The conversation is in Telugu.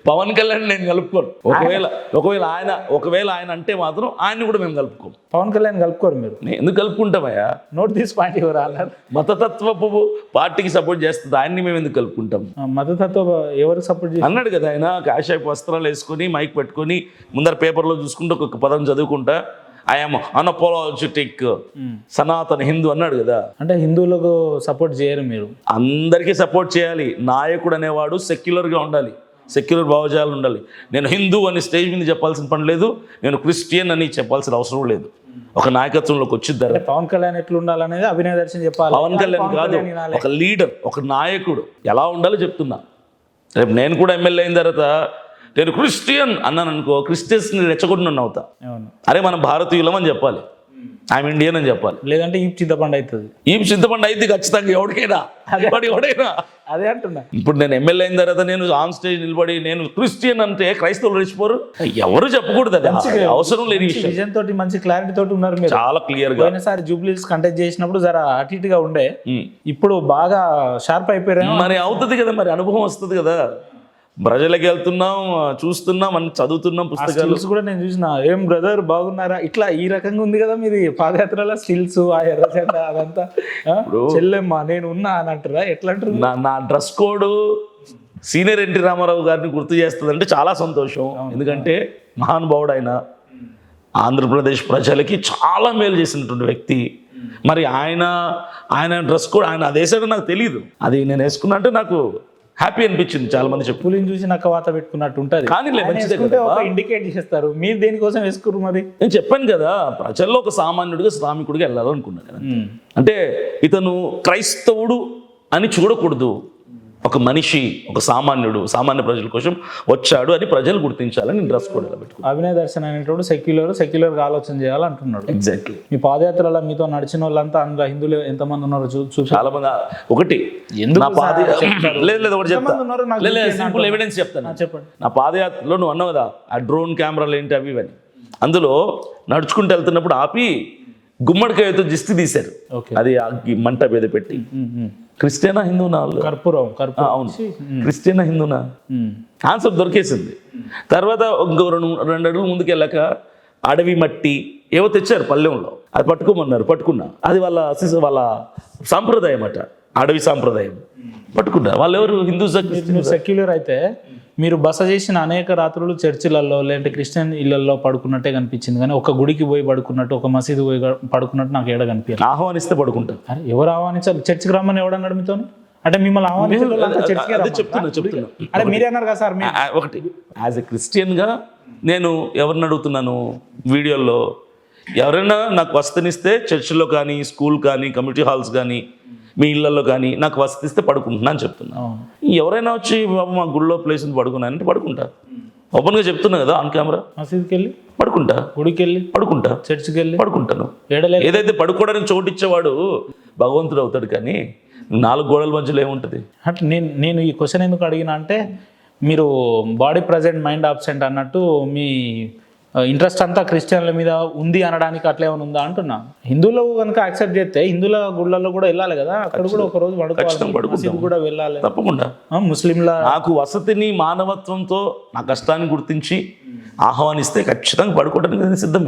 పవన్ కళ్యాణ్ నేను కలుపుకోను. ఒకవేళ ఆయన అంటే మాత్రం ఆయన్ని కూడా మేము కలుపుకోం. పవన్ కళ్యాణ్ కలుపుకోరు మీరు? ఎందుకు కలుపుకుంటామయ్యా? నోట్ తీసి పాయింట్ ఎవరు అన్నారు? మతతత్వపు పార్టీకి సపోర్ట్ చేస్తుంది, ఆయన్ని మేము ఎందుకు కలుపుకుంటాం? మతతత్వ ఎవరికి సపోర్ట్ చేసి అన్నాడు కదా ఆయన, కాషాయపు వస్త్రాలు వేసుకొని మైక్ పెట్టుకొని ముందర పేపర్లో చూసుకుంటూ ఒక్కొక్క పదం చదువుకుంటా ఐఎమ్ అన్అపోలాజెటిక్ సనాతన హిందూ అన్నాడు కదా. అంటే హిందువులకు సపోర్ట్ చేయరు మీరు? అందరికీ సపోర్ట్ చేయాలి. నాయకుడు అనేవాడు సెక్యులర్గా ఉండాలి, సెక్యులర్ భావజాలు ఉండాలి. నేను హిందూ అని స్టేజ్ మీద చెప్పాల్సిన పని లేదు, నేను క్రిస్టియన్ అని చెప్పాల్సిన అవసరం లేదు. ఒక నాయకత్వంలోకి వచ్చిద్దారు. పవన్ కళ్యాణ్ ఎట్లా ఉండాలనేది అభినయ దర్శన్ చెప్పాలి. పవన్ కళ్యాణ్ కాదు, ఒక లీడర్, ఒక నాయకుడు ఎలా ఉండాలో చెప్తున్నా. రేపు నేను కూడా ఎమ్మెల్యే అయిన తర్వాత నేను క్రిస్టియన్ అన్నాను అనుకో, క్రిస్టియన్స్ని రెచ్చగొట్టినన్ను అవుతా. అరే మనం భారతీయులం అని చెప్పాలి, ఐఎమ్ ఇండియన్ అని చెప్పాలి. లేదంటే ఈ చింతపండు అవుతుంది. ఈ చింతపండు అయితే ఖచ్చితంగా ఎవరికైనా. అదే అంటున్నా. ఇప్పుడు నేను ఎమ్మెల్యే అయిన తర్వాత నేను ఆన్ స్టేజ్ నిలబడి నేను క్రిస్టియన్ అంటే క్రైస్తవులు రెచ్చిపోరు, ఎవరు చెప్పకూడదు. అది అవసరం లేని విషయం. విజన్ తోటి మంచి క్లారిటీ తోటి ఉన్నారు మీరు, చాలా క్లియర్ గా. పోయినసారి జూబ్లీస్ కంటెక్ట్ చేసినప్పుడు జర అటు ఇటుగా ఉండే, ఇప్పుడు బాగా షార్ప్ అయిపోయారు. మరి అవుతుంది కదా, మరి అనుభవం వస్తుంది కదా. ప్రజలకు వెళ్తున్నాం, చూస్తున్నాం, అని చదువుతున్నాం పుస్తకాలు కూడా. నేను చూసిన ఏం బ్రదర్ బాగున్నారా ఇట్లా ఈ రకంగా ఉంది కదా మీది పాదయాత్రలో స్టిల్స్, ఆ ఎర్రజెండ అదంతా. చెల్లెమ్మా నేను ఉన్నా అని అంటారా? ఎట్లా అంటారు? నా dress code senior NT Rama Rao గారిని గుర్తు చేస్తుంది అంటే చాలా సంతోషం. ఎందుకంటే మహానుభావుడు ఆయన, ఆంధ్రప్రదేశ్ ప్రజలకి చాలా మేలు చేసినటువంటి వ్యక్తి. మరి ఆయన డ్రెస్ కోడ్ ఆయన అది వేసాడో నాకు తెలియదు. అది నేను వేసుకున్నా అంటే నాకు హ్యాపీ అనిపించింది. చాలా మంది చెప్పు పులిని చూసి నాకు వాత పెట్టుకున్నట్టు ఉంటుంది, కానీ ఇండికేట్ చేస్తారు. మీరు దేనికోసం వేసుకున్నారు మరి? నేను చెప్పాను కదా, ప్రజల్లో ఒక సామాన్యుడిగా శ్రామికుడిగా వెళ్ళాలనుకున్నాను కదా. అంటే ఇతను క్రైస్తవుడు అని చూడకూడదు, ఒక మనిషి, ఒక సామాన్యుడు, సామాన్య ప్రజల కోసం వచ్చాడు అని ప్రజలు గుర్తించాలని డ్రెస్ కోడ్ ఎలా పెట్టుకున్నాను. అభినయ దర్శన్ అనేటప్పుడు సెక్యులర్గా ఆలోచన చేయాలంటున్నాడు. ఎగ్జాక్ట్లీ. మీ పాదయాత్రలో మీతో నడిచిన వాళ్ళంతా అందులో హిందువులు ఎంతమంది ఉన్నారు చూసి? చాలా మంది. ఒకటి సింపుల్ ఎవిడెన్స్ చెప్తాను, చెప్పండి. నా పాదయాత్రలో నువ్వు అన్నావు కదా ఆ డ్రోన్ కెమెరాలు ఏంటి అవి ఇవని, అందులో నడుచుకుంటూ వెళ్తున్నప్పుడు ఆపి గుమ్మడికాయతో దిష్టి తీశారు. అది మంట మీద పెట్టి. క్రిస్టియనా హిందూనా? కర్పూరం. అవును, క్రిస్టియనా హిందూనా? ఆన్సర్ దొరికేసింది. తర్వాత ఇంకో రెండు అడుగులు ముందుకు వెళ్ళాక అడవి మట్టి ఏవో తెచ్చారు పల్లెంలో, అది పట్టుకోమన్నారు. పట్టుకున్నా. అది వాళ్ళ సాంప్రదాయం అట, అడవి సాంప్రదాయం. పట్టుకున్నా. వాళ్ళు ఎవరు? హిందూస్. సెక్యులర్ అయితే మీరు బస చేసిన అనేక రాత్రులు చర్చిలలో లేదంటే క్రిస్టియన్ ఇళ్లలో పడుకున్నట్టే కనిపించింది, కానీ ఒక గుడికి పోయి పడుకున్నట్టు, ఒక మసీదు పోయి పడుకున్నట్టు నాకు ఏడ కనిపించారు. ఆహ్వానిస్తే పడుకుంటా. ఎవరు ఆహ్వానించాలి? చర్చికి రమ్మని ఎవడన్నాడు మీతో? అంటే మిమ్మల్ని చెప్తున్నా. అంటే మీరే అన్నారు కదా సార్. ఒకటి యాజ్ ఎ క్రిస్టియన్గా నేను ఎవరిని అడుగుతున్నాను వీడియోల్లో, ఎవరైనా నాకు వసతినిస్తే చర్చిలో కానీ, స్కూల్ కానీ, కమ్యూనిటీ హాల్స్ కానీ, మీ ఇళ్లలో కానీ నాకు వసతిస్తే పడుకుంటున్నా అని చెప్తున్నా. ఎవరైనా వచ్చి బాబు మా గుళ్ళో ప్లేస్ పడుకున్నానంటే పడుకుంటా. ఓపెన్గా చెప్తున్నా కదా ఆన్ కెమెరా. మసీద్కి వెళ్ళి పడుకుంటా, గుడికి వెళ్ళి పడుకుంటా, చర్చికి వెళ్ళి పడుకుంటాను. ఏదైతే పడుకోవడానికి చోటు ఇచ్చేవాడు భగవంతుడు అవుతాడు, కానీ 4 గోడల మధ్యలో ఏముంటుంది? అంటే నేను ఈ క్వశ్చన్ ఎందుకు అడిగినా అంటే, మీరు బాడీ ప్రజెంట్ మైండ్ అబ్సెంట్ అన్నట్టు మీ ఇంట్రెస్ట్ అంతా క్రిస్టియన్ల మీద ఉంది అనడానికి అట్లా ఏమైనా ఉందా అంటున్నా. హిందువులు కనుక యాక్సెప్ట్ చేస్తే హిందువుల గుళ్ళల్లో కూడా వెళ్ళాలి కదా, అక్కడ కూడా ఒక రోజు పడుకోవాలి, కూడా వెళ్ళాలి తప్పకుండా. ముస్లింల నాకు వసతిని మానవత్వంతో నా కష్టాన్ని గుర్తించి ఆహ్వానిస్తే ఖచ్చితంగా పడుకోవడానికి సిద్ధమే.